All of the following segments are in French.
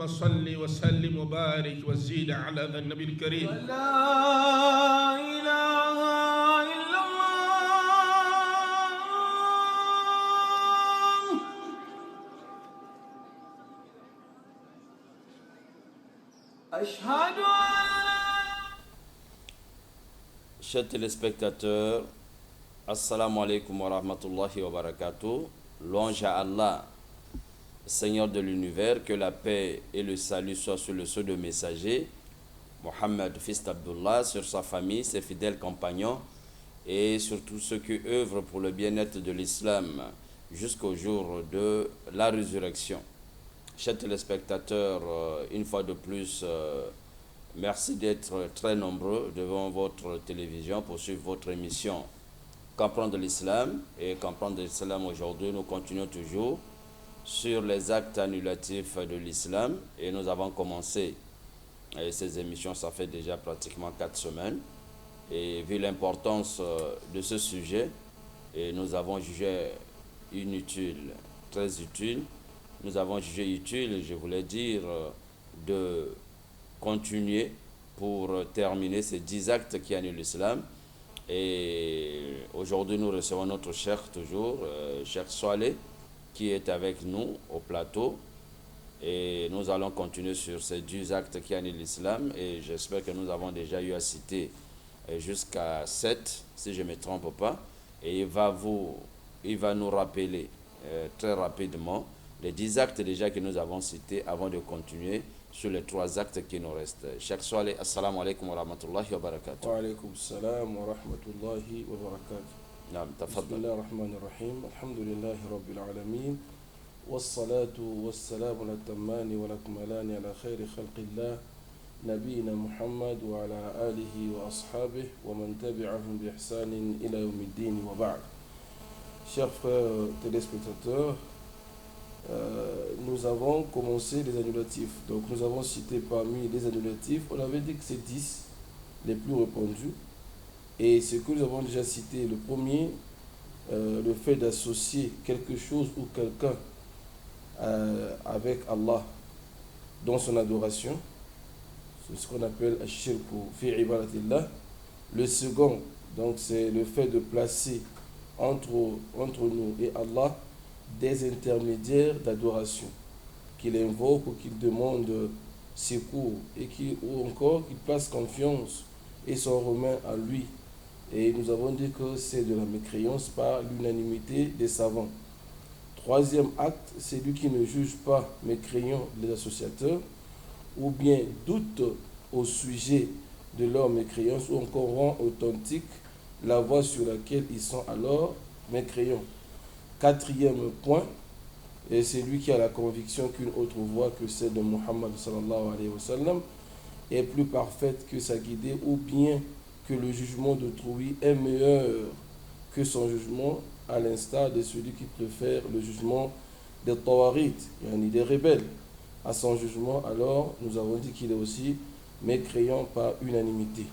اللهم صل وسلم وبارك وزيد على ذا النبي الكريم. لا إله إلا الله. أشهد Chers téléspectateurs, Assalamu alaikum wa rahmatullahi wa barakatuh. Louange à Allah, Seigneur de l'univers, que la paix et le salut soient sur le sceau de messager, Mohammed, fils d'Abdullah, sur sa famille, ses fidèles compagnons et sur tous ceux qui œuvrent pour le bien-être de l'islam jusqu'au jour de la résurrection. Chers téléspectateurs, une fois de plus, merci d'être très nombreux devant votre télévision pour suivre votre émission Comprendre l'islam. Et Comprendre l'islam aujourd'hui, nous continuons toujours sur les actes annulatifs de l'islam. Et nous avons commencé ces émissions, ça fait déjà pratiquement 4 semaines. Et vu l'importance de ce sujet, et nous avons jugé inutile, très utile, nous avons jugé utile, je voulais dire, de continuer pour terminer ces 10 actes qui annulent l'islam. Et aujourd'hui, nous recevons notre cheikh toujours, Cheikh Soaleh, qui est avec nous au plateau. Et nous allons continuer sur ces 10 actes qui annulent l'islam. Et j'espère que nous avons déjà eu à citer jusqu'à 7, si je ne me trompe pas. Et il va nous rappeler très rapidement les 10 actes déjà que nous avons cités avant de continuer sur les 3 actes qui nous restent. Cheikh Soaleh, assalamu alaikum wa rahmatullahi wa barakatuh. Wa alaikum salam wa rahmatullahi wa barakatuh. Naam, tafadhal. Bismillah ar-Rahman ar-Rahim. Alhamdulillahi rabbil alamin. والصلاة والسلام الأتمان والأكملان على خير خلق الله نبينا محمد وعلى آله وأصحابه ومن تبعهم بإحسان إلى يوم الدين وبعد. Chers frères téléspectateurs, nous avons commencé les annulatifs. Donc nous avons cité parmi les annulatifs, on avait dit que c'est 10 les plus répandus. Et ce que nous avons déjà cité, le premier, le fait d'associer quelque chose ou quelqu'un avec Allah dans son adoration, c'est ce qu'on appelle ash-shirku fi ibadatillah. Le second, donc, c'est le fait de placer entre nous et Allah des intermédiaires d'adoration, qu'il invoque ou qu'il demande secours ou encore qu'il place confiance et s'en remet à lui. Et nous avons dit que c'est de la mécréance par l'unanimité des savants. Troisième acte, c'est lui qui ne juge pas mécréants les associateurs, ou bien doute au sujet de leur mécréance, ou encore rend authentique la voie sur laquelle ils sont alors mécréants. Quatrième point, et c'est lui qui a la conviction qu'une autre voie que celle de Muhammad sallallahu alayhi wa sallam est plus parfaite que sa guidée, ou bien que le jugement d'autrui est meilleur que son jugement, à l'instar de celui qui préfère le jugement des tawarites, des rebelles, à son jugement. Alors nous avons dit qu'il est aussi mécréant par unanimité.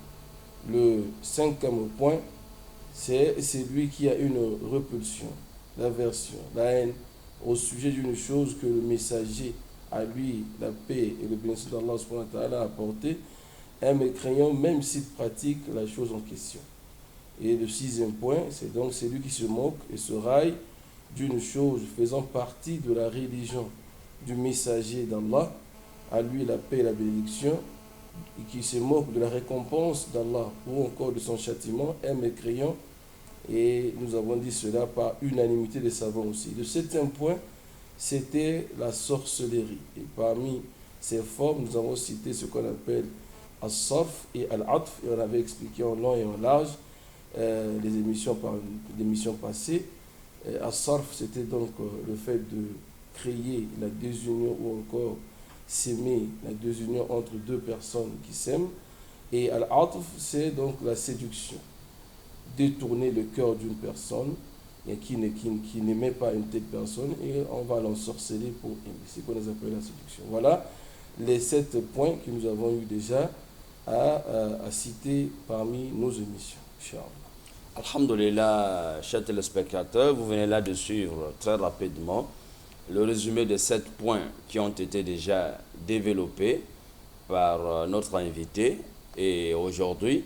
Le cinquième point, c'est celui qui a une repulsion, l'aversion, la haine au sujet d'une chose que le messager, à lui la paix et le bénéfice d'Allah subhanahu wa ta'ala a apporté, est mécréant même s'il pratique la chose en question. Et le sixième point, c'est donc celui qui se moque et se raille d'une chose faisant partie de la religion du messager d'Allah, à lui la paix et la bénédiction, et qui se moque de la récompense d'Allah ou encore de son châtiment, est mécréant. Et nous avons dit cela par unanimité des savants aussi. Le septième point, c'était la sorcellerie. Et parmi ces formes, nous avons cité ce qu'on appelle as-sarf et al-atf, et on avait expliqué en long et en large les émissions passées. As-sarf, c'était donc le fait de créer la désunion ou encore s'aimer, la désunion entre deux personnes qui s'aiment. Et al-atf, c'est donc la séduction. Détourner le cœur d'une personne et qui n'aimait pas une telle personne, et on va l'ensorceler pour aimer. C'est ce qu'on appelle la séduction. Voilà les 7 points que nous avons eu déjà à citer parmi nos émissions. Inch'Allah. Alhamdulillah, chers téléspectateurs, vous venez là de suivre très rapidement le résumé des 7 points qui ont été déjà développé par notre invité. Et aujourd'hui,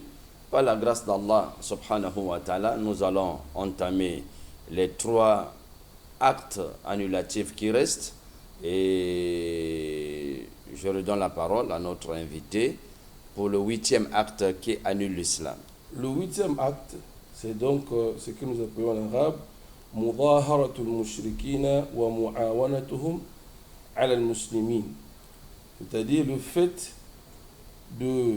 par la grâce d'Allah subhanahu wa ta'ala, nous allons entamer les 3 actes annulatifs qui restent. Et je redonne la parole à notre invité pour le 8e acte qui annule l'islam. Le 8e acte, c'est donc ce que nous appelons en arabe Mudaharatul mushrikina wa mu'awanatuhum ala al-muslimin. C'est-à-dire le fait de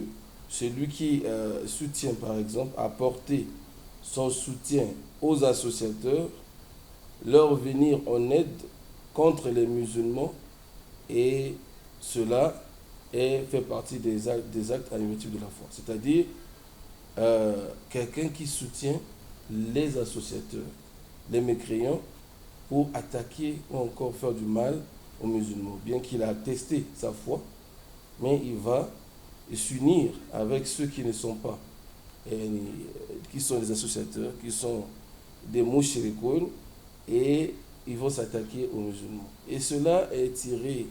celui qui soutient, par exemple, apporter son soutien aux associateurs, leur venir en aide contre les musulmans, et cela fait partie des actes annulatifs de la foi. C'est-à-dire quelqu'un qui soutient les associateurs, les mécréants, pour attaquer ou encore faire du mal aux musulmans, bien qu'il a attesté sa foi, mais il va s'unir avec ceux qui ne sont pas, qui sont des associateurs, qui sont des mouchrikoun, et ils vont s'attaquer aux musulmans. Et cela est tiré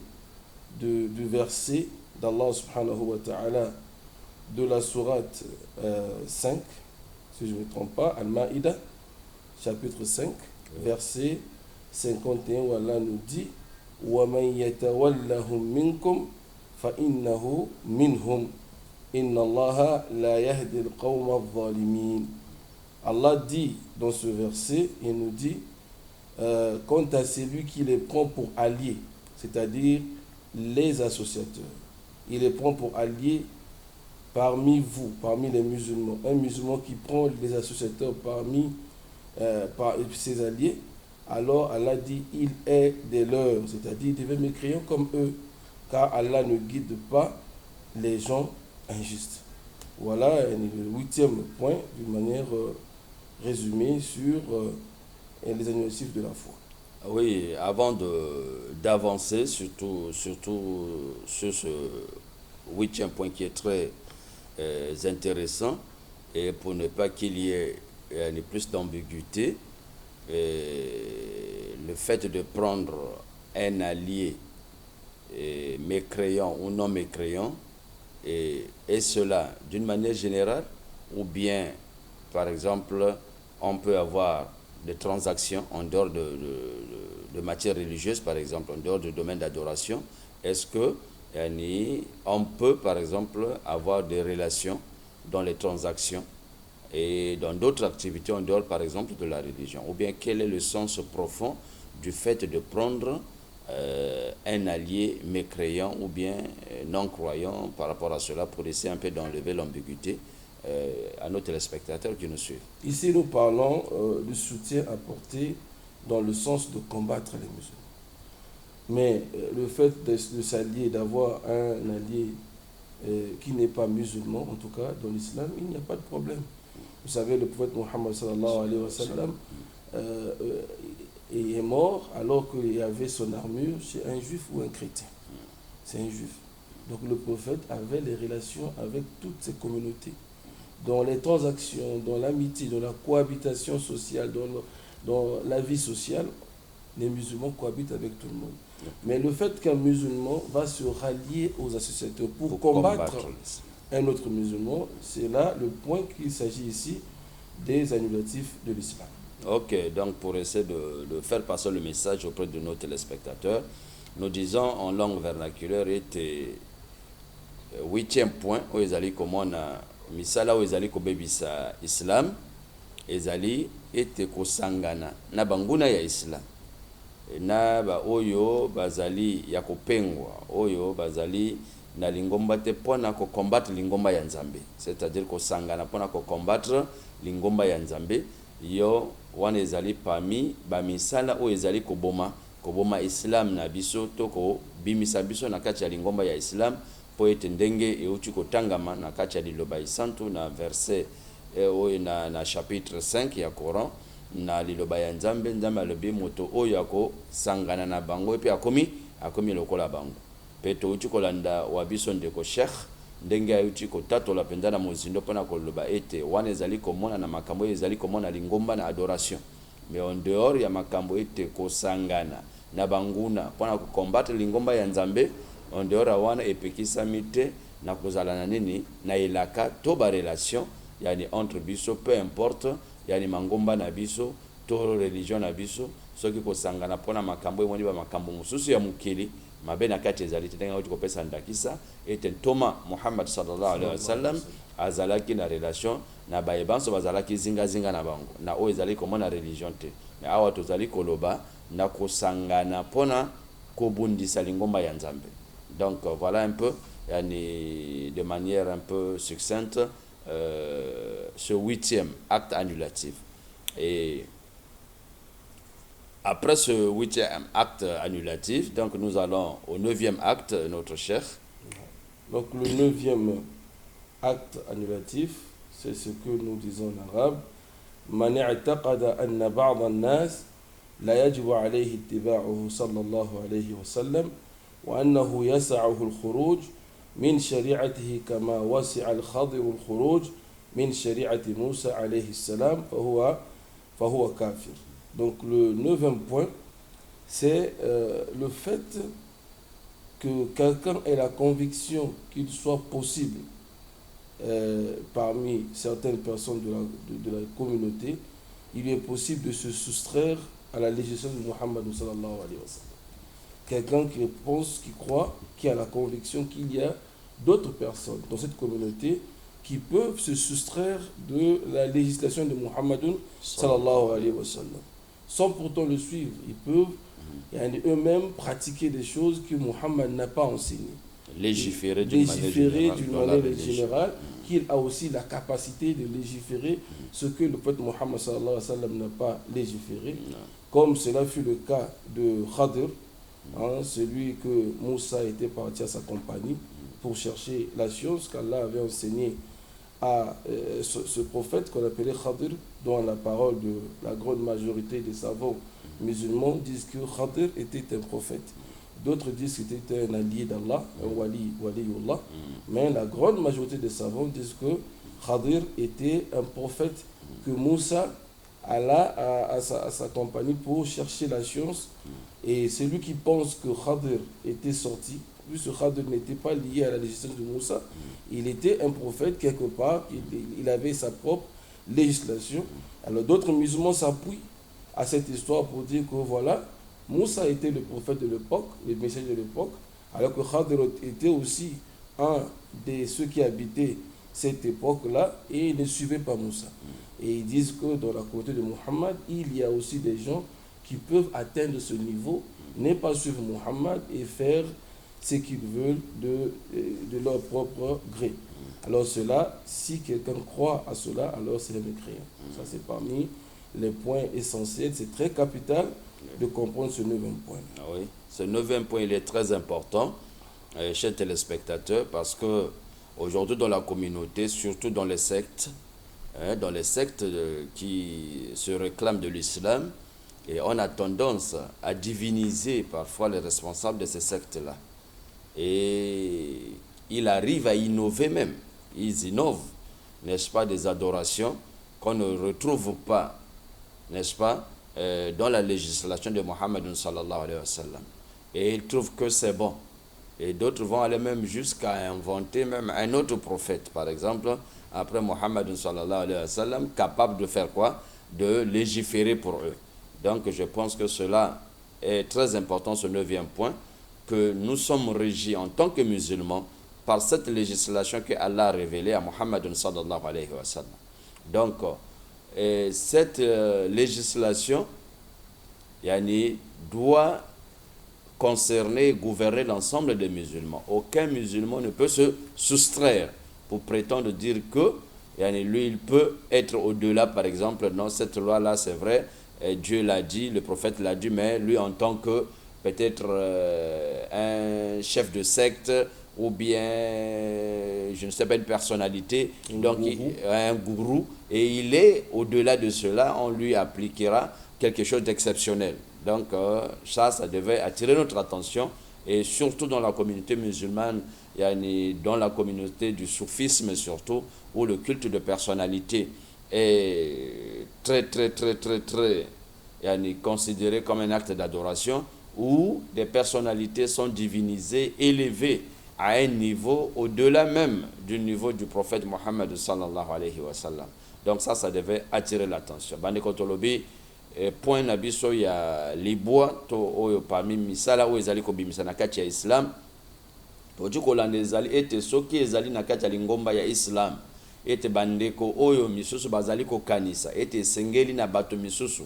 du verset d'Allah subhanahu wa ta'ala de la sourate 5, si je ne me trompe pas, Al-Ma'ida, chapitre 5, verset 51, où Allah nous dit وَمَنْ يَتَوَلَّهُمْ مِنْكُمْ فَإِنَّهُ مِنْهُمْ إِنَّ اللَّهَ لَا يَهْدِي الْقَوْمَ الظَّالِمِينَ. Allah dit dans ce verset, il nous dit quant à celui qui les prend pour alliés, c'est-à-dire les associateurs, il les prend pour alliés parmi vous, parmi les musulmans. Un musulman qui prend les associateurs parmi ses alliés, alors Allah dit il est des leurs, c'est-à-dire il devait mécréants comme eux, car Allah ne guide pas les gens injustes. Voilà le 8e point, d'une manière résumée, sur les annulatifs de la foi. Oui, avant d'avancer, surtout sur ce 8e point qui est très intéressant, et pour ne pas qu'il y ait plus d'ambiguïté, le fait de prendre un allié mécréant ou non mécréant, et cela d'une manière générale, ou bien par exemple on peut avoir des transactions en dehors de matière religieuse, par exemple en dehors du domaine d'adoration. Est-ce que on peut par exemple avoir des relations dans les transactions et dans d'autres activités en dehors par exemple de la religion, ou bien quel est le sens profond du fait de prendre un allié mécréant ou bien non-croyant par rapport à cela, pour essayer un peu d'enlever l'ambiguïté à nos téléspectateurs qui nous suivent. Ici, nous parlons du soutien apporté dans le sens de combattre les musulmans. Mais le fait de s'allier, d'avoir un allié qui n'est pas musulman, en tout cas dans l'islam, il n'y a pas de problème. Vous savez, le prophète Mohammed sallallahu alayhi wa sallam est mort alors qu'il y avait son armure chez un juif ou un chrétien. C'est un juif. Donc le prophète avait les relations avec toutes ces communautés. Dans les transactions, dans l'amitié, dans la cohabitation sociale, dans la vie sociale, les musulmans cohabitent avec tout le monde. Mais le fait qu'un musulman va se rallier aux associateurs pour combattre un autre musulman, c'est là le point qu'il s'agit ici des annulatifs de l'islam. Ok, donc pour essayer de faire passer le message auprès de nos téléspectateurs, nous disons en langue vernaculaire était 8e point où ils allaient comme on a misala où ils allaient kobebisa islam, ils allaient était kosangana na banguna ya islam na ba oyo bazali ya kopengwa oyo bazali na lingomba te pona ko combattre lingomba ya nzambe, c'est-à-dire kosangana pona ko combattre lingomba ya nzambe yo wana ezali parmi ba misala oyo ezali koboma islam na biso to ko bimisa biso na kati ya lingomba ya islam po ete ndenge euti kotangama na kati ya liloba isantu na verset oyo na chapitre 5 ya Coran, na liloba ya nzambe alobi moto oyo ako sangana na bango epe akomi lokola bango pe touti kolanda wa biso ndeko Sheikh ndenge ayuti kotatola penza na mozindo mpona koloba ete wana ezali komona na makambo ezali komona lingomba na adoration, mais en dehors ya makambo ete kosangana na banguna mpona kokombatre lingomba ya nzambe en dehors ya wana epekisami te na kozala na nini na elaka to ba relation yani entre biso peu importe yani mangomba na biso to religion na biso soki kosangana mpona makambo emoni ba makambo mosusu ya mokili mabe na kati ezali te ndenge kopesa ndakisa ete ntoma Muhammad sallallahu alaihi wasallam azalaki na relation na bayebanso bazalaki zingazinga na bango na oyo ezali komona religion te mais awa tozali koloba na kosangana mpona kobundisa lingomba ya Nzambe. Donc voilà un peu yani, de manière un peu succincte ce 8e acte annulatif. Et après ce 8e acte annulatif, donc nous allons au 9e acte, notre cher. Donc le 9e acte annulatif, c'est ce que nous disons en arabe. من اعتقد أن بعض الناس لا يجب عليه اتباعه صلى الله عليه وسلم وأنه يسعه الخروج من شريعته كما وسع الخضر الخروج من شريعة موسى عليه السلام فهو كافر. Donc le 9e point, c'est le fait que quelqu'un ait la conviction qu'il soit possible parmi certaines personnes de la communauté, il est possible de se soustraire à la législation de Muhammad sallallahu alayhi wa sallam. Quelqu'un qui pense, qui croit, qui a la conviction qu'il y a d'autres personnes dans cette communauté qui peuvent se soustraire de la législation de Muhammad sallallahu alayhi wa sallam. Sans pourtant le suivre, ils peuvent eux-mêmes pratiquer des choses que Muhammad n'a pas enseignées. Légiférer d'une manière générale, qu'il a aussi la capacité de légiférer ce que le prophète Muhammad sallallahu alayhi wa sallam n'a pas légiféré, comme cela fut le cas de Khadir, celui que Moussa était parti à sa compagnie pour chercher la science qu'Allah avait enseignée à ce prophète qu'on appelait Khadir, dont la parole de la grande majorité des savants musulmans disent que Khadir était un prophète. D'autres disent qu'il était un allié d'Allah, un waliullah. Mais la grande majorité des savants disent que Khadir était un prophète que Moussa alla à sa compagnie pour chercher la science. Et celui qui pense que Khadir était sorti, puisque Khadir n'était pas lié à la législation de Moussa, il était un prophète quelque part, il avait sa propre législation. Alors d'autres musulmans s'appuient à cette histoire pour dire que voilà, Moussa était le prophète de l'époque, le messager de l'époque, alors que Khadir était aussi un de ceux qui habitaient cette époque-là et ils ne suivaient pas Moussa. Et ils disent que dans la communauté de Muhammad, il y a aussi des gens qui peuvent atteindre ce niveau, ne pas suivre Muhammad et faire ce qu'ils veulent de leur propre gré. Alors cela, si quelqu'un croit à cela, alors c'est un mécréant. Ça c'est parmi les points essentiels, c'est très capital de comprendre ce 9e point. Ah oui, ce 9e point, il est très important, chers téléspectateurs, parce que aujourd'hui dans la communauté, surtout dans les sectes qui se réclament de l'islam, et on a tendance à diviniser parfois les responsables de ces sectes-là. Et ils arrivent à innover même. Ils innovent, n'est-ce pas, des adorations qu'on ne retrouve pas, n'est-ce pas, dans la législation de Muhammad sallallahu alayhi wa sallam. Et ils trouvent que c'est bon. Et d'autres vont aller même jusqu'à inventer même un autre prophète, par exemple, après Muhammad sallallahu alayhi wa sallam, capable de faire quoi? De légiférer pour eux. Donc je pense que cela est très important, ce 9e point, que nous sommes régis en tant que musulmans par cette législation que Allah a révélée à Muhammad sallallahu alayhi wa sallam. Donc, cette législation doit concerner et gouverner l'ensemble des musulmans. Aucun musulman ne peut se soustraire pour prétendre dire que lui, il peut être au-delà, par exemple. Non, cette loi-là, c'est vrai, Dieu l'a dit, le prophète l'a dit, mais lui, en tant que peut-être un chef de secte ou bien, je ne sais pas, une personnalité, un gourou, et il est au-delà de cela, on lui appliquera quelque chose d'exceptionnel. Donc ça devait attirer notre attention, et surtout dans la communauté musulmane, dans la communauté du soufisme surtout, où le culte de personnalité est très considéré comme un acte d'adoration. où des personnalités sont divinisées, élevées à un niveau au-delà même du niveau du prophète Mohammed sallallahu alayhi wa sallam. Donc ça devait attirer l'attention. Bande kotolobi point na biso ya libwa to oyo parmi misala oyo ezali kobimisa na kati ya Islam. Toju kolanda ezali ete soki ezali na kati ya lingomba ya Islam ete bandeko oyo misusu bazali kokanisa ete esengeli na bato misusu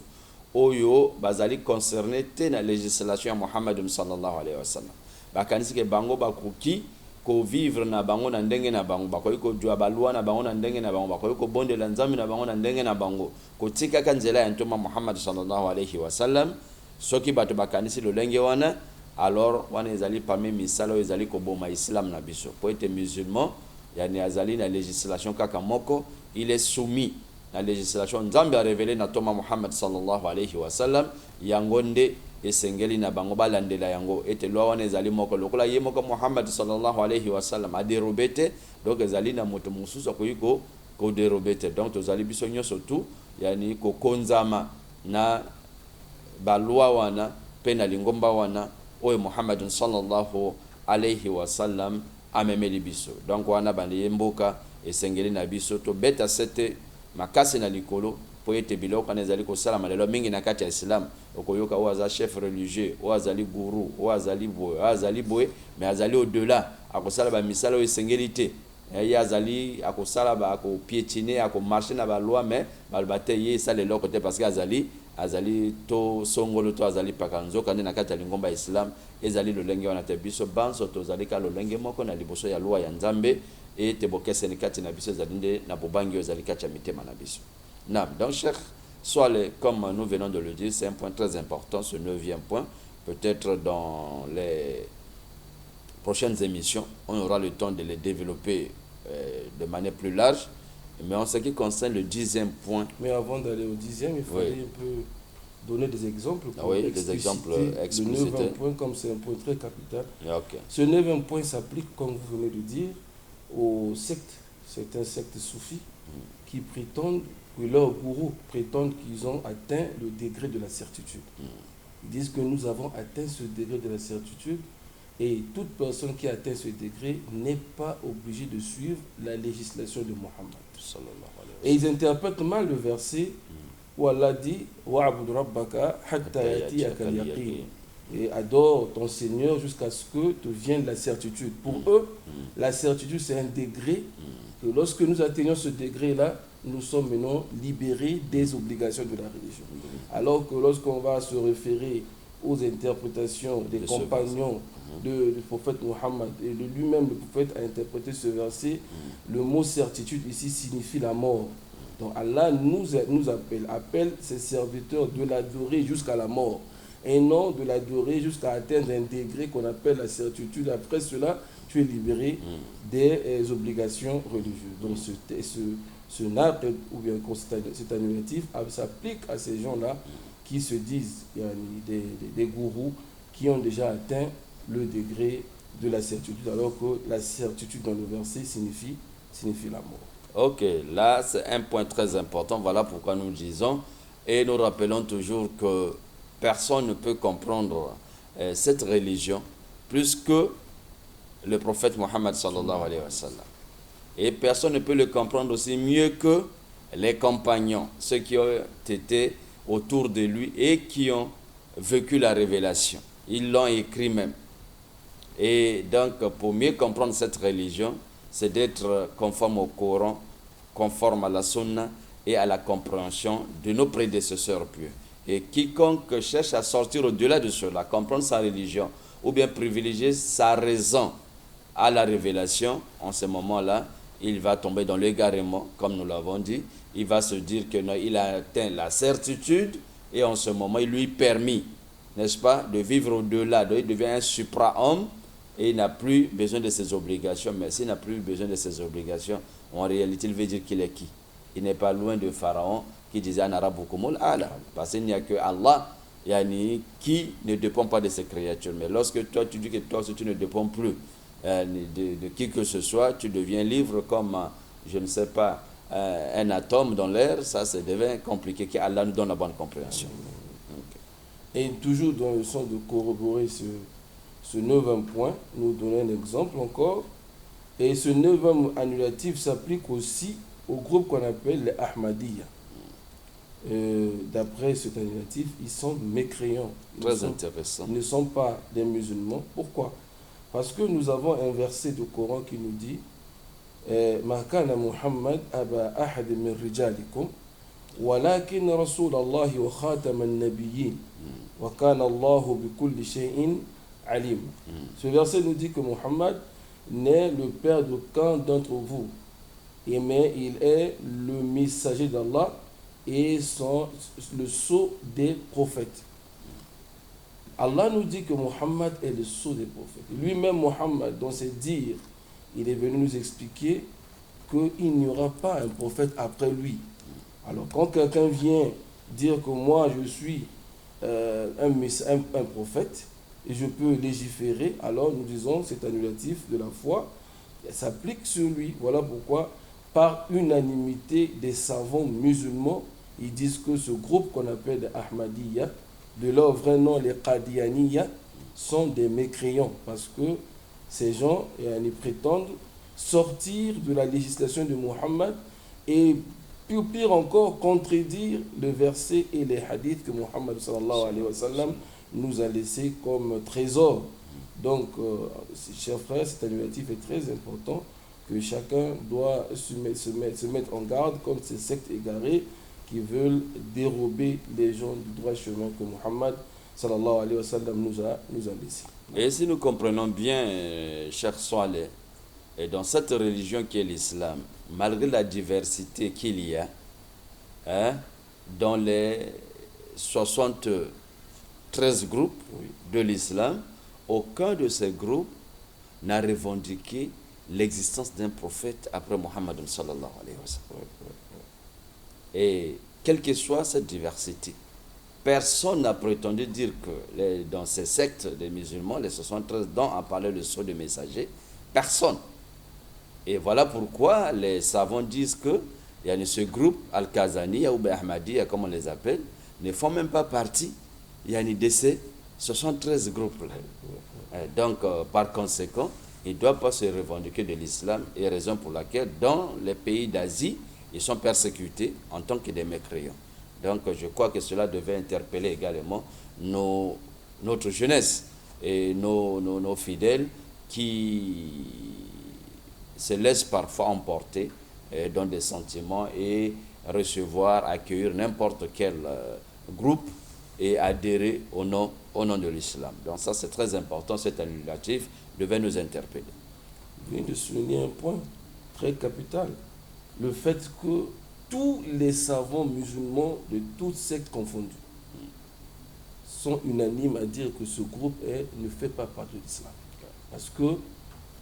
oyo bazali concerné te na législation ya Muhammad sallallahu alayhi wa sallam. Bakanisi ke bango bakoki ko vivre na bango na ndenge na bango, bakoki ko jua balua na bango na ndenge na bango, bakoki ko bondela nzambe na bango na ndenge na bango, ko tika kanzela ya ntoma Muhammad sallallahu alayhi wa sallam. Soki bato bakanisi lolenge wana, alors wana ezali parmi misala ezali ko boma Islam na biso. Po ete musulman yani azali na législation kaka moko, il est soumis na législation nzambe a révélé na toma Muhammad sallallahu alayhi wa sallam, yangonde esengeli na bango balandela yango ete loi wana ezali moko lokola ye moko Muhammad sallallahu alayhi wa sallam a dérobé, donc ezali na moto mususu akoki ko dérobé. Donc tozali biso nyonso tu yani ko konzama na ba loi wana pe na lingomba wana oyo Muhammad sallallahu alayhi wa sallam amemeli biso. Donc wana bandi mboka esengeli na biso to beta sete makasi na likolo po ete biloko kana ezali kosala malelo mingi na kati ya Islam. Okoyoka o aza chef religieux, o azali guru, o azali boye, mais azali au-delà akosala ba misala o esengeli te. Ye azali akosala ba ko piétiner, ako marcher na ba loi, mais balbate ye sala loko te parce que azali to songolo to azali pakanzo kana na kati ya lingomba Islam ezali lolenge wana te biso banso to zali ka lolenge moko na liboso ya loi ya Nzambe et te bokese ni kati na biso zalinde na bobangi ezali kati ya mitema na biso. Donc, cher, comme nous venons de le dire, c'est un point très important, ce 9e point. Peut-être dans les prochaines émissions, on aura le temps de les développer de manière plus large. Mais en ce qui concerne le 10e point... Mais avant d'aller au 10e, il faudrait un peu donner des exemples pour des exemples explicités. Le 9e point, comme c'est un point très capital. Okay. Ce 9e point s'applique, comme vous venez de dire, aux sectes, certains sectes soufis qui prétendent que leurs gourous prétendent qu'ils ont atteint le degré de la certitude. Ils disent que nous avons atteint ce degré de la certitude et toute personne qui atteint ce degré n'est pas obligée de suivre la législation de Mohammed. Et ils interprètent mal le verset où Allah dit « Wa'abud rabbaka hatta yatiyaka al-yaqin » et adore ton Seigneur jusqu'à ce que te vienne la certitude. Pour eux, la certitude c'est un degré que lorsque nous atteignons ce degré-là, nous sommes maintenant libérés des obligations de la religion. Alors que lorsqu'on va se référer aux interprétations des compagnons du prophète Mohammed, et de lui-même, le prophète a interprété ce verset, le mot certitude ici signifie la mort. Donc Allah nous appelle ses serviteurs de l'adorer jusqu'à la mort, et non de l'adorer jusqu'à atteindre un degré qu'on appelle la certitude. Après cela, tu es libéré des obligations religieuses. Donc ce NAP ou bien cet annuatif s'applique à ces gens-là qui se disent des gourous qui ont déjà atteint le degré de la certitude, alors que la certitude dans le verset signifie la mort. Ok, là c'est un point très important, voilà pourquoi nous disons, et nous rappelons toujours que personne ne peut comprendre cette religion plus que le prophète Mohammed sallallahu alayhi wa sallam. Et personne ne peut le comprendre aussi mieux que les compagnons, ceux qui ont été autour de lui et qui ont vécu la révélation. Ils l'ont écrit même. Et donc, pour mieux comprendre cette religion, c'est d'être conforme au Coran, conforme à la Sunna et à la compréhension de nos prédécesseurs pieux. Et quiconque cherche à sortir au-delà de cela, comprendre sa religion, ou bien privilégier sa raison à la révélation, en ce moment-là, il va tomber dans l'égarement, comme nous l'avons dit. Il va se dire que non, il a atteint la certitude et en ce moment, il lui permet, n'est-ce pas, de vivre au-delà. Il devient un supra-homme et il n'a plus besoin de ses obligations. Mais s'il n'a plus besoin de ses obligations, en réalité, il veut dire qu'il est qui? Il n'est pas loin de Pharaon qui disait en arabe parce qu'il n'y a que Allah qui ne dépend pas de ses créatures. Mais lorsque toi, tu dis que toi, si tu ne dépends plus de qui que ce soit, tu deviens libre comme, je ne sais pas, un atome dans l'air, ça devient compliqué, qu'Allah nous donne la bonne compréhension. Okay. Et toujours dans le sens de corroborer ce 9e point, nous donner un exemple encore. Et ce 9e annulatif s'applique aussi au groupe qu'on appelle les Ahmadiyya. D'après cet annulatif, ils sont mécréants. Intéressant. Ils ne sont pas des musulmans. Pourquoi? Parce que nous avons un verset du Coran qui nous dit Ma kana Muhammad aba ahad min rijalikum walakin Rasulallah wa khatam an-nabiyyin wa kana Allahu bi kulli shay'in alim. Ce verset nous dit que Muhammad n'est le père d'aucun d'entre vous, mais il est le messager d'Allah et le sceau des prophètes. Allah nous dit que Muhammad est le sceau des prophètes. Lui-même, Muhammad, dans ses dires, il est venu nous expliquer qu'il n'y aura pas un prophète après lui. Alors, quand quelqu'un vient dire que moi, je suis un prophète, et je peux légiférer, alors nous disons c'est annulatif de la foi, s'applique sur lui. Voilà pourquoi, par unanimité des savants musulmans, ils disent que ce groupe qu'on appelle les Ahmadiyya, de leur vrai nom les Qadianiyya, sont des mécréants, parce que ces gens ils prétendent sortir de la législation de Muhammad et pire encore contredire le verset et les hadiths que Muhammad sallallahu alayhi wa sallam nous a laissé comme trésor. Donc, chers frères, cet annulatif est très important, que chacun doit se mettre en garde contre ces sectes égarées qui veulent dérober les gens du droit chemin que Muhammad sallallahu alayhi wa sallam nous a laissé. Et si nous comprenons bien, cher Soaleh, et dans cette religion qui est l'islam, malgré la diversité qu'il y a, dans les 73 groupes de l'islam, aucun de ces groupes n'a revendiqué l'existence d'un prophète après Muhammad sallallahu alayhi wa sallam. Et quelle que soit cette diversité, personne n'a prétendu dire que dans ces sectes des musulmans, les 73 dont a parlé le sceau de messager, personne. Et voilà pourquoi les savants disent que ce groupe Al-Kazaniya ou Ahmadiyya, comme on les appelle, ne font même pas partie de ces 73 groupes-là. Donc, par conséquent, ils ne doivent pas se revendiquer de l'islam, et raison pour laquelle, dans les pays d'Asie, ils sont persécutés en tant que des mécréants. Donc, je crois que cela devait interpeller également notre jeunesse et nos fidèles qui se laissent parfois emporter dans des sentiments et recevoir, accueillir n'importe quel groupe et adhérer au nom de l'islam. Donc ça, c'est très important, cet annulatif devait nous interpeller. Je viens de souligner un point très capital, le fait que tous les savants musulmans de toutes sectes confondues sont unanimes à dire que ce groupe ne fait pas partie de l'islam. Parce que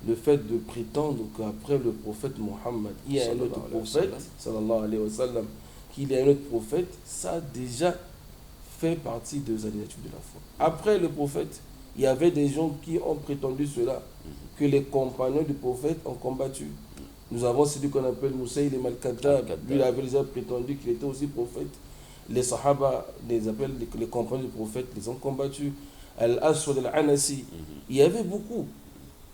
le fait de prétendre qu'après le prophète Mohammed, il y a un autre prophète, sallallahu alayhi wa sallam, qu'il y a un autre prophète, ça a déjà fait partie des annulatifs de la foi. Après le prophète, il y avait des gens qui ont prétendu cela, que les compagnons du prophète ont combattu. Nous avons celui qu'on appelle Moussaïl al-Kadhab, lui il avait déjà prétendu qu'il était aussi prophète. Les Sahaba, les compagnons du prophète, les ont combattus. Al-Aswad al-Anasi, il y avait beaucoup.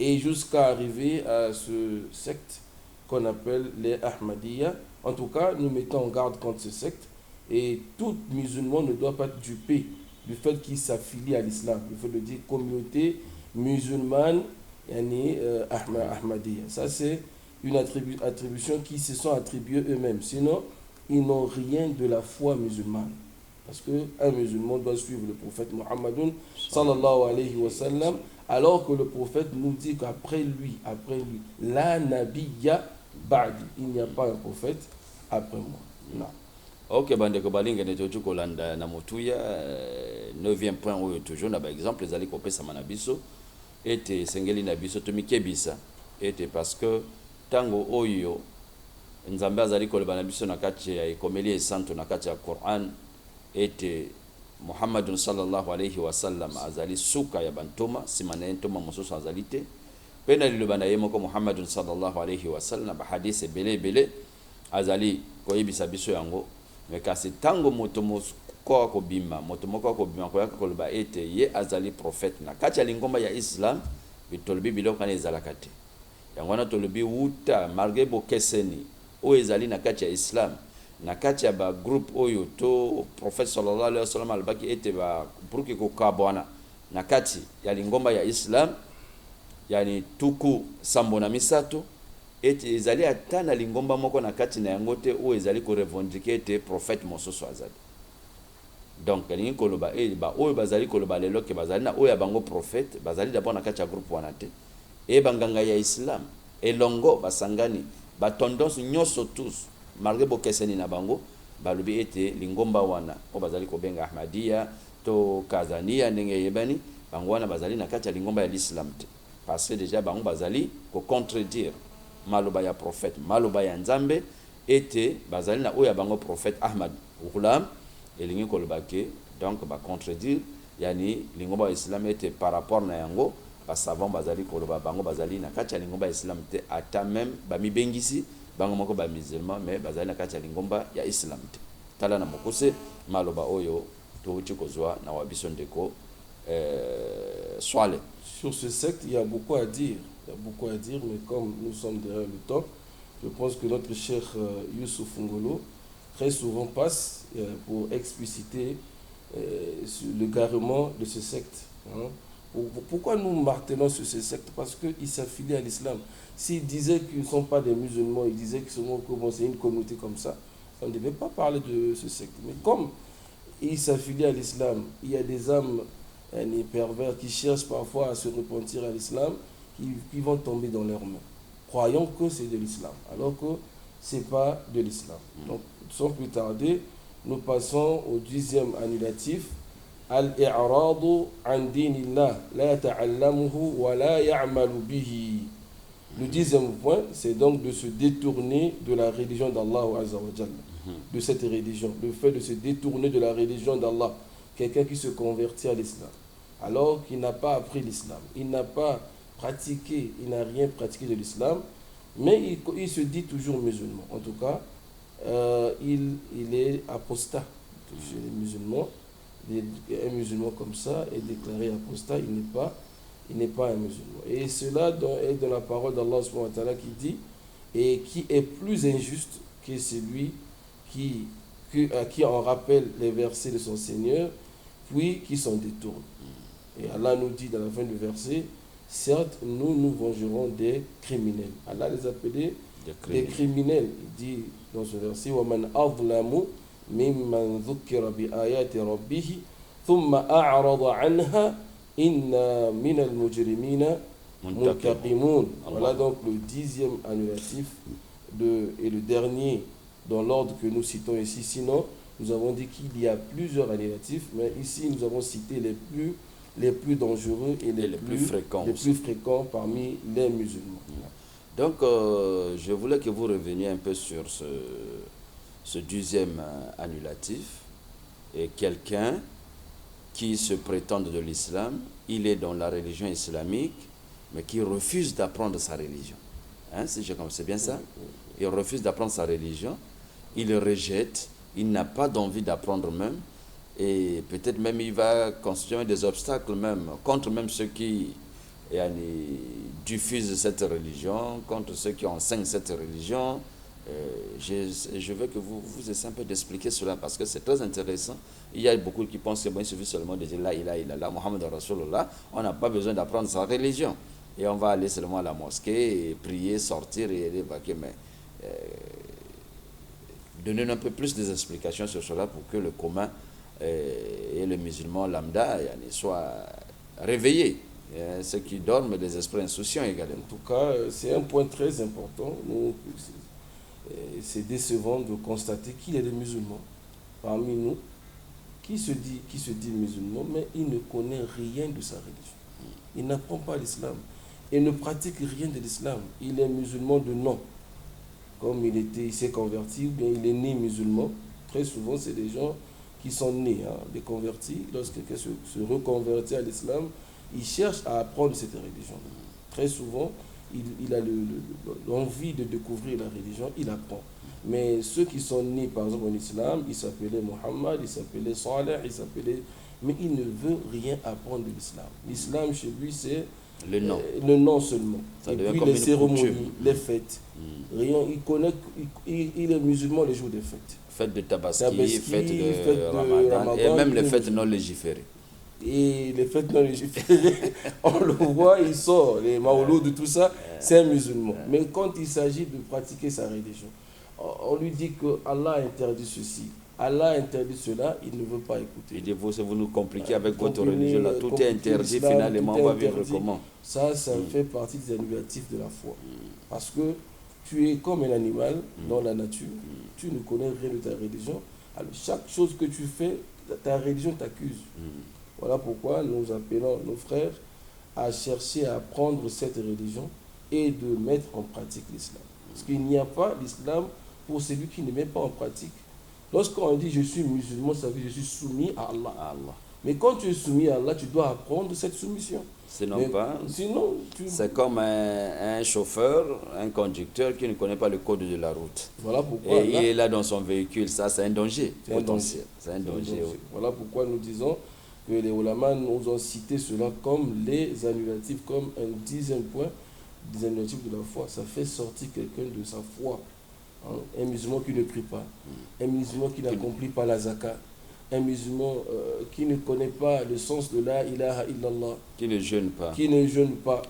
Et jusqu'à arriver à ce secte qu'on appelle les Ahmadiyya. En tout cas, nous mettons en garde contre ce secte. Et tout musulman ne doit pas être dupé du fait qu'il s'affilie à l'islam. Il faut le dire communauté musulmane Ahmadiyya. Ça, c'est une attribution qui se sont attribuées eux-mêmes. Sinon, ils n'ont rien de la foi musulmane. Parce qu'un musulman doit suivre le prophète Muhammadun sallallahu alayhi wa sallam, alors que le prophète nous dit qu'après lui, la nabiyya ba'di, il n'y a pas un prophète après moi. Non. Ok, bandeko balinga neto kolanda na mutuya 9e point oyo toujours na ba exemple ezali kopesa manabiso ete sengeli na biso tomikebisa ete parce que tango oyo nzambe azali koleba na biso na kati ya ekomeli esanto na kati ya Quran ete Muhammadun sallallahu alayhi wa sallam azali suka ya bantoma simana entoma mosusu azali te pena liloba na ye moko Muhammadun sallallahu alayhi wa sallam ba hadith bele azali koyebisa biso yango mais kasi tango moto ko akobima moto moko akobima ko yakoloba ete ye azali prophète na kati ya lingomba ya Islam bitolobi biloko na ezalaka te yango wana tolobi wuta malgré bokeseni oyo ezali na kati ya Islam na kati ya ba groupe oyo to prophète sallallahu alayhi wa sallam alobaki ete ba buruki kokabwana na kati ya lingomba ya Islam yani tuku sambo na misato ete ezali ata na lingomba moko na kati na yango te oyo ezali ko revendiquer ete prophète mosusu azali donc elingi koloba ba oyo bazali koloba lelo ke bazali na oyo bango prophète bazali d'abord na kati ya groupe wana te banganga ya Islam elongo basangani ba tendance nyonso tous malgré bokeseni na bango balobi ete lingomba wana o bazali ko benga Ahmadiyya to Kazania ndenge yebani bango wana bazali na kati ya lingomba ya l'Islam te parce que déjà bango bazali ko contredire maloba ya prophète maloba ya nzambe ete bazali na oyo bango prophète Ahmad Ghulam elingi koloba ke donc ba contredire yani lingomba ya Islam ete par rapport na yango ba savant bazali koloba bango bazali na kati ya lingomba ya Islam te ata même ba mibengisi bango moko ba musulman mais bazali na kati ya lingomba ya Islam te tala na mokuse maloba oyo touti kozwa na wabiso ndeko swale. Sur ce secte, il y a beaucoup à dire. Il y a beaucoup à dire, mais comme nous sommes derrière le temps, je pense que notre cher Youssouf Ngolo très souvent passe pour expliciter sur le garement de ce secte. Hein. Pourquoi nous martelons sur ce secte? Parce qu'ils s'affilient à l'islam. S'ils disaient qu'ils ne sont pas des musulmans, ils disaient que c'est une communauté comme ça, on ne devait pas parler de ce secte. Mais comme ils s'affilient à l'islam, il y a des âmes les pervers qui cherchent parfois à se repentir à l'islam, qui vont tomber dans leurs mains, croyant que c'est de l'islam, alors que ce n'est pas de l'islam. Donc, sans plus tarder, nous passons au 10e annulatif. Al-i'radu an dinillah, la ta'allamuhu wa la ya'malu bihi. Le 10e point, c'est donc de se détourner de la religion d'Allah Azza wa Jalla, de cette religion, le fait de se détourner de la religion d'Allah. Quelqu'un qui se convertit à l'islam, alors qu'il n'a pas appris l'islam, il n'a pas pratiqué, il n'a rien pratiqué de l'islam, mais il se dit toujours musulman. En tout cas, il est apostat chez les musulmans. Un musulman comme ça est déclaré apostat, il n'est pas un musulman. Et cela est dans la parole d'Allah subhanahu wa ta'ala qui dit, et qui est plus injuste que celui à qui on rappelle les versets de son Seigneur, puis qui s'en détournent. Et Allah nous dit dans la fin du verset, certes, nous vengerons des criminels. Allah les appelait des criminels. Il dit dans ce verset, وَمَنْ أَظْلَمُ مِمَّنْ ذُكِّرَ بِآيَاتِ رَبِّهِ ثُمَّ أَعْرَضَ عَنْهَا إِنَّا مِنَ الْمُجْرِمِينَ مُنْتَقِمُونَ. Voilà donc le 10e annulatif et le dernier dans l'ordre que nous citons ici. Sinon, nous avons dit qu'il y a plusieurs annulatifs, mais ici nous avons cité les plus dangereux et les plus fréquents parmi les musulmans. Donc, je voulais que vous reveniez un peu sur ce 10e annulatif. Et quelqu'un qui se prétend de l'islam, il est dans la religion islamique, mais qui refuse d'apprendre sa religion. Hein, c'est bien ça? Il refuse d'apprendre sa religion, il le rejette, il n'a pas d'envie d'apprendre même, et peut-être même il va constituer des obstacles même contre même ceux qui diffusent cette religion, contre ceux qui enseignent cette religion. Je veux que vous essayez un peu d'expliquer cela parce que c'est très intéressant. Il y a beaucoup qui pensent que bon, il suffit seulement de dire la ilaha illallah, Muhammad Rasulullah, on n'a pas besoin d'apprendre sa religion. Et on va aller seulement à la mosquée et prier, sortir et évacuer. Mais donnez un peu plus des explications sur cela pour que le commun et le musulman lambda soient réveillés. Ceux qui dorment, les esprits insouciants également. En tout cas, c'est un point très important. C'est décevant de constater qu'il y a des musulmans parmi nous qui se dit musulman, mais il ne connaît rien de sa religion. Il n'apprend pas l'islam. Il ne pratique rien de l'islam. Il est musulman de nom. Comme il s'est converti, ou bien il est né musulman. Très souvent, c'est des gens qui sont nés, des convertis. Lorsque quelqu'un se reconvertit à l'islam, il cherche à apprendre cette religion. Très souvent, il a l'envie de découvrir la religion, il apprend. Mais ceux qui sont nés, par exemple, en islam, ils s'appelaient Mohammed, ils s'appelaient Saleh, ils s'appelaient... Mais ils ne veulent rien apprendre de l'islam. L'islam, chez lui, c'est le nom seulement. Ça et devient puis comme les une cérémonies, coutume. les fêtes. Rien, il connaît, il est musulman les jours des fêtes. Fête de Tabaski, Tabaski, fête de fête de Ramadan, et Ramadan, même les il est fêtes musulman. non légiférées. Et les fêtes non légiférées, on le voit, il sort, les maoulouds, de tout ça, c'est un musulman. Mais quand il s'agit de pratiquer sa religion, on lui dit que Allah interdit ceci, Allah interdit cela, il ne veut pas écouter. Il dit, vous nous compliquez avec votre Comprenez, religion, là, tout est compliquer interdit, l'islam, finalement, tout est on va vivre interdit. comment? Ça fait partie des annulatifs de la foi. Parce que tu es comme un animal dans la nature, tu ne connais rien de ta religion. Alors chaque chose que tu fais, ta religion t'accuse. Voilà pourquoi nous appelons nos frères à chercher à apprendre cette religion et de mettre en pratique l'islam. Parce qu'il n'y a pas l'islam pour celui qui ne met pas en pratique. Lorsqu'on dit je suis musulman, ça veut dire je suis soumis à Allah. Mais quand tu es soumis à Allah, tu dois apprendre cette soumission. Sinon, c'est comme un chauffeur, un conducteur qui ne connaît pas le code de la route. Voilà pourquoi. Et il est là dans son véhicule, ça c'est un danger potentiel. C'est un danger. Oui. Voilà pourquoi nous disons que les ulama nous ont cité cela comme les annulatifs, comme un 10e point des annulatifs de la foi. Ça fait sortir quelqu'un de sa foi. Hein? Un musulman qui ne prie pas, un musulman qui n'accomplit pas la zakat, un musulman qui ne connaît pas le sens de la ilaha illallah, qui ne jeûne pas.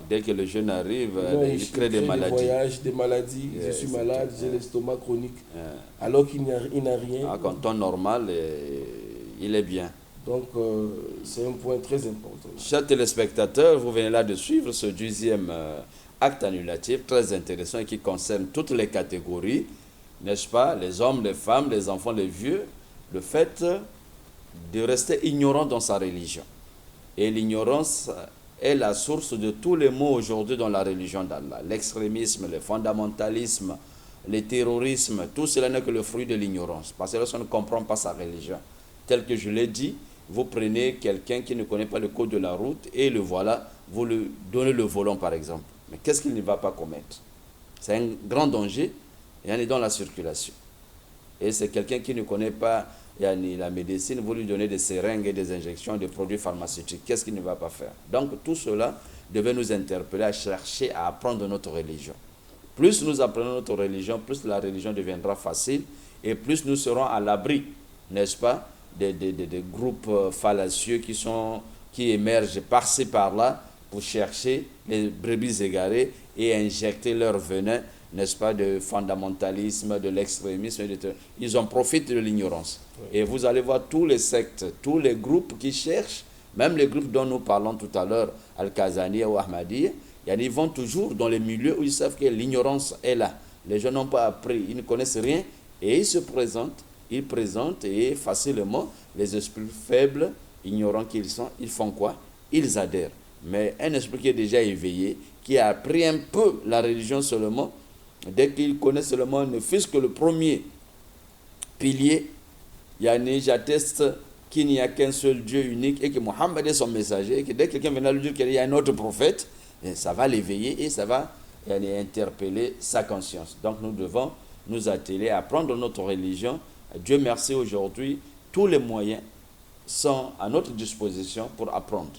Dès que le jeûne arrive, il crée des maladies. Des maladies. Je suis malade, j'ai l'estomac chronique. Alors qu'il n'a rien. En temps normal, il est bien. Donc, c'est un point très important. Chers téléspectateurs, vous venez là de suivre ce 10e acte annulatif très intéressant et qui concerne toutes les catégories, n'est-ce pas? Les hommes, les femmes, les enfants, les vieux. Le fait de rester ignorant dans sa religion. Et l'ignorance est la source de tous les maux aujourd'hui dans la religion d'Allah. L'extrémisme, le fondamentalisme, le terrorisme, tout cela n'est que le fruit de l'ignorance. Parce que lorsqu'on ne comprend pas sa religion, tel que je l'ai dit, vous prenez quelqu'un qui ne connaît pas le code de la route et le voilà, vous lui donnez le volant par exemple. Mais qu'est-ce qu'il ne va pas commettre? C'est un grand danger et on est dans la circulation. Et c'est quelqu'un qui ne connaît pas la médecine, vous lui donnez des seringues et des injections, des produits pharmaceutiques. Qu'est-ce qu'il ne va pas faire? Donc tout cela devait nous interpeller à chercher à apprendre notre religion. Plus nous apprenons notre religion, plus la religion deviendra facile et plus nous serons à l'abri, n'est-ce pas, des groupes fallacieux qui émergent par-ci par-là pour chercher les brebis égarées et injecter leur venin, n'est-ce pas, de fondamentalisme, de l'extrémisme. Ils en profitent de l'ignorance. Et vous allez voir tous les sectes, tous les groupes qui cherchent, même les groupes dont nous parlons tout à l'heure, Al-Kazaniya ou Ahmadiyya, ils vont toujours dans les milieux où ils savent que l'ignorance est là. Les gens n'ont pas appris, ils ne connaissent rien et ils se présentent. Ils présentent et facilement, les esprits faibles, ignorants qu'ils sont, ils font quoi? Ils adhèrent. Mais un esprit qui est déjà éveillé, qui a appris un peu la religion seulement, dès qu'il connaît seulement, ne fût-ce que le premier pilier, j'atteste qu'il n'y a qu'un seul Dieu unique et que Mohammed est son messager, et que dès que quelqu'un viendra lui dire qu'il y a un autre prophète, ça va l'éveiller et ça va interpeller sa conscience. Donc nous devons nous atteler à apprendre notre religion. Dieu merci, aujourd'hui, tous les moyens sont à notre disposition pour apprendre.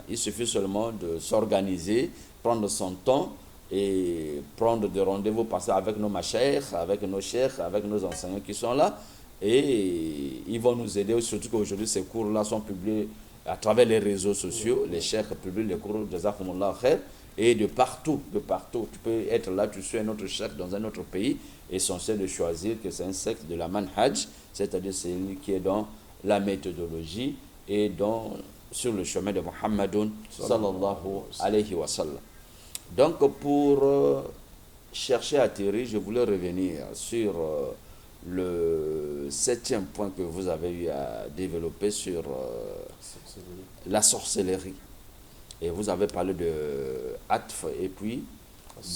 Il suffit seulement de s'organiser, prendre son temps et prendre des rendez-vous, passer avec nos mashayikh, avec nos cheikhs, avec nos enseignants qui sont là. Et ils vont nous aider, surtout qu'aujourd'hui, ces cours-là sont publiés à travers les réseaux sociaux. Les cheikhs publient les cours de Jazakumullah Khair. Et de partout. Tu peux être là, tu suis un autre cheikh dans un autre pays. Essentiel de choisir que c'est un secte de la manhaj, c'est-à-dire celui qui est dans la méthodologie et sur le chemin de Muhammadun sallallahu alayhi wa sallam. Donc pour chercher à atterrir, je voulais revenir sur le 7e point que vous avez eu à développer sur la sorcellerie. Et vous avez parlé de atf et puis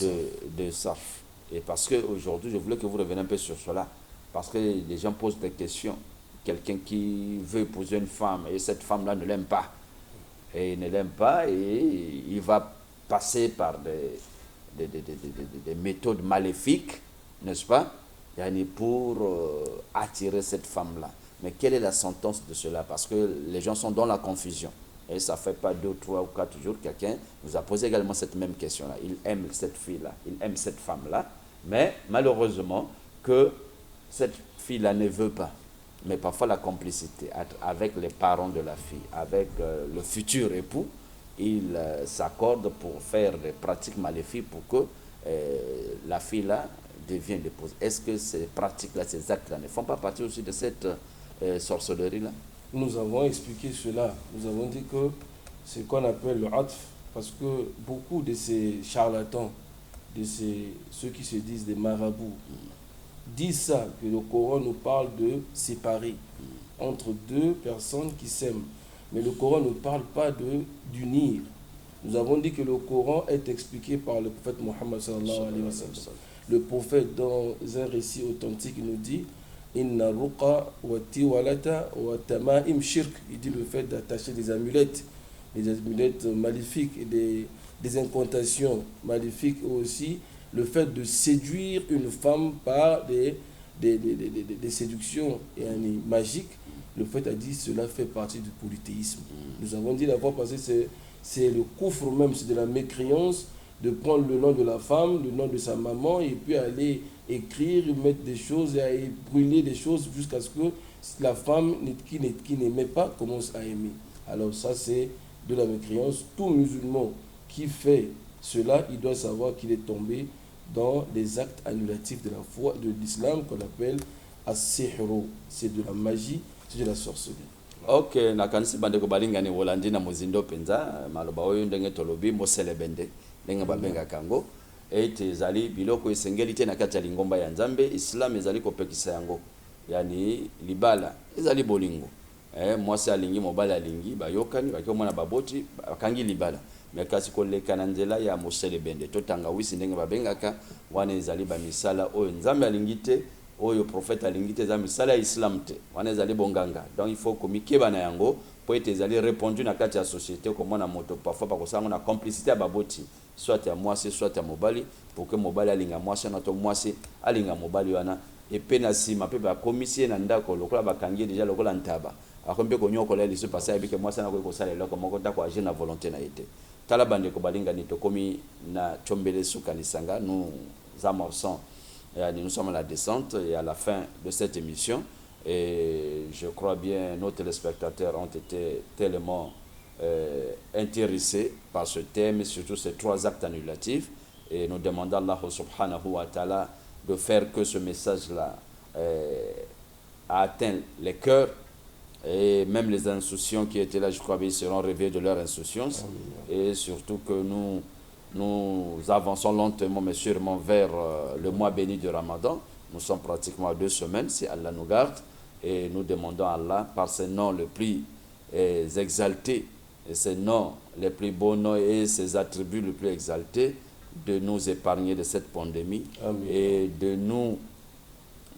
de sarf. Et parce qu'aujourd'hui, je voulais que vous reveniez un peu sur cela. Parce que les gens posent des questions. Quelqu'un qui veut épouser une femme et cette femme-là ne l'aime pas. Et il ne l'aime pas et il va passer par des méthodes maléfiques, n'est-ce pas? pour attirer cette femme-là. Mais quelle est la sentence de cela? Parce que les gens sont dans la confusion. Et ça ne fait pas 2, 3 ou 4 jours, quelqu'un nous a posé également cette même question-là. Il aime cette fille-là, il aime cette femme-là, mais malheureusement que cette fille-là ne veut pas. Mais parfois la complicité avec les parents de la fille, avec le futur époux, il s'accorde pour faire des pratiques maléfiques pour que la fille-là devienne l'épouse. Est-ce que ces pratiques-là, ces actes-là ne font pas partie aussi de cette sorcellerie-là? Nous avons expliqué cela. Nous avons dit que c'est ce qu'on appelle le atf, parce que beaucoup de ces charlatans, ceux qui se disent des marabouts, disent ça, que le Coran nous parle de séparer entre deux personnes qui s'aiment. Mais le Coran ne parle pas d'unir. Nous avons dit que le Coran est expliqué par le prophète Mohammed sallallahu alayhi wa sallam. Le prophète, dans un récit authentique, nous dit Inna ruqa wa tiwalata wa tamaim shirk. Il dit le fait d'attacher des amulettes maléfiques et des incantations maléfiques, aussi le fait de séduire une femme par des séductions magiques. Le fait a dit cela fait partie du polythéisme. Nous avons dit la fois passée, c'est le coufre même, c'est de la mécréance de prendre le nom de la femme, le nom de sa maman, et puis aller écrire, mettre des choses, et brûler des choses jusqu'à ce que la femme qui n'aimait pas commence à aimer. Alors ça, c'est de la mécréance. Tout musulman qui fait cela, il doit savoir qu'il est tombé dans les actes annulatifs de la foi de l'islam qu'on appelle as-sihru. C'est de la magie, c'est de la sorcellerie. Ok, nakanisi bande ko balingani wolandi na muzindo penza maloba oyo ndenge tolobi moselebende ndenge babenga kango ete ezali biloko esengeli te na kati ya lingomba ya Nzambe. Islam ezali kopekisa yango, yani libala ezali bolingo. Mwasi alingi mobali alingi bayokani bakiomona baboti bakangi libala, mais kasi koleka na nzela ya moselebende totanga wisi ndenge babengaka wana ezali bamisala oyo Nzambe alingi te, oyo prophète alingi te, eza misala ya Islam te, wana ezali bonganga. Donc il faut komikeba na yango po ete ezali répondu na kati ya société komona moto parfois bakosanga na complicité ya baboti, soit ya mwasi soit ya mobali, pour que mobali alinga mwasi na to mwasi alinga mobali wana epe na sima pe bakomisi na ndako lokola bakangi déjà lokola ntaba akombe konyokola liso pasa ebike mwasi na ko sala eloko moko ta ko agir na volonté na ete tala bande ko balinga ni to komi na chombele suka nisanga. Nous amorçons nous sommes à la descente et à la fin de cette émission, et je crois bien nos téléspectateurs ont été tellement intéressés par ce thème et surtout ces 3 actes annulatifs, et nous demandons à Allah subhanahu wa ta'ala de faire que ce message-là a atteint les cœurs, et même les insouciants qui étaient là, je crois bien, seront réveillés de leur insouciance. Et surtout que nous avançons lentement mais sûrement vers le mois béni du Ramadan. Nous sommes pratiquement à 2 semaines, si Allah nous garde, et nous demandons à Allah, par ses noms les plus exaltés, et ses noms les plus beaux noms et ses attributs les plus exaltés, de nous épargner de cette pandémie. Amen. Et de nous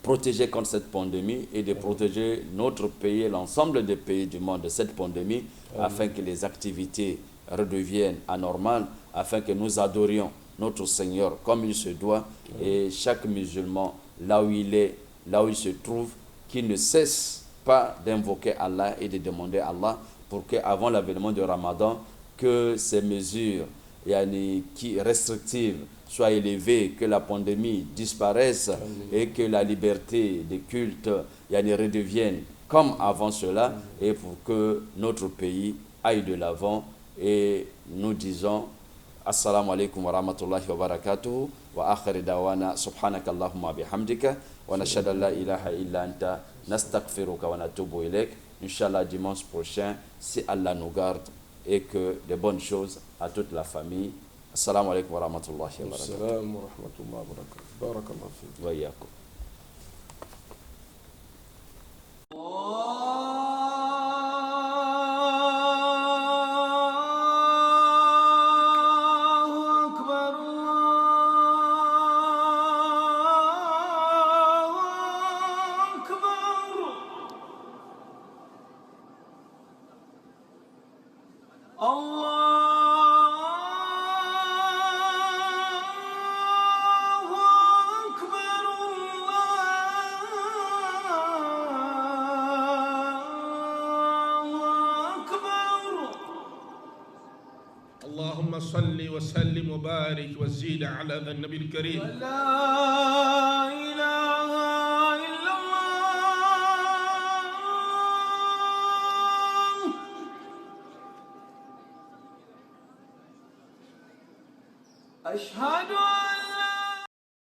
protéger contre cette pandémie et de protéger notre pays et l'ensemble des pays du monde de cette pandémie. Amen. Afin que les activités redeviennent anormales, afin que nous adorions notre Seigneur comme il se doit. Amen. Et chaque musulman, là où il est, là où il se trouve, qu'il ne cesse pas d'invoquer Allah et de demander à Allah pour qu'avant l'avènement du Ramadan, que ces mesures qui restrictives soient élevées, que la pandémie disparaisse. Amen. Et que la liberté des cultes redevienne comme avant cela. Amen. Et pour que notre pays aille de l'avant. Et nous disons Assalamu alaikum wa rahmatullahi wa barakatuh wa akhir dawana subhanaka Allahumma bihamdika wa nashhadu an la ilaha illa anta nastaghfiruka wa natubu ilaik. Inch'Allah dimanche prochain, si Allah nous garde, et que de bonnes choses à toute la famille. Assalamu alaikum wa rahmatullahi wa barakatuh. Assalamu wa rahmatullahi wa barakatuh. Barakallahu fiik. Wa iyyakum. اللهم صل وسلم وبارك وزيد على ذا النبي الكريم. لا إله إلا الله. أشهد